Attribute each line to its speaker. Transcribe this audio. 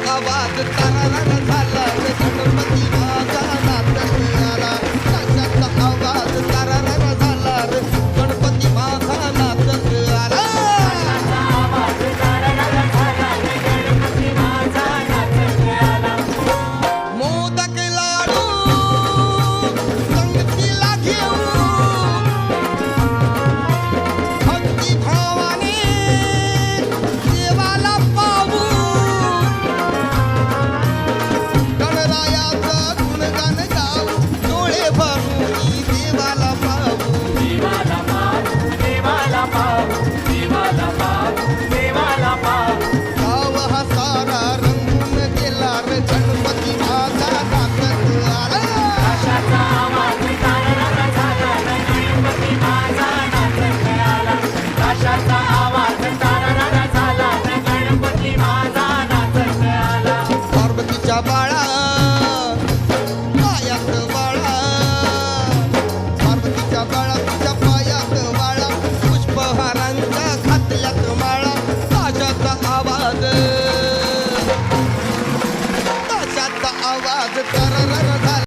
Speaker 1: आवाज तारारा झाला रे गणपती माझा नाचत आला कशाचा आवाज तारारा झाला रे गणपती माझा नाचत आला मोदक लाडू संगतीला घेऊन भक्ती भावाने देवाला पावू गणरायाचं गुणगान गाऊ डोळे भरून देवाला पावू गाव हा सारा रंगून गेला रे गणपती माझा नाचत आला पार्वतीच्या बाळा पायात बाळा पार्वतीच्या बाळा तुझ्या पायात बाळा पुष्पहारांच्या घातल्यात माळा ताशाचा आवाज ताशाचा आवाज तरर झाला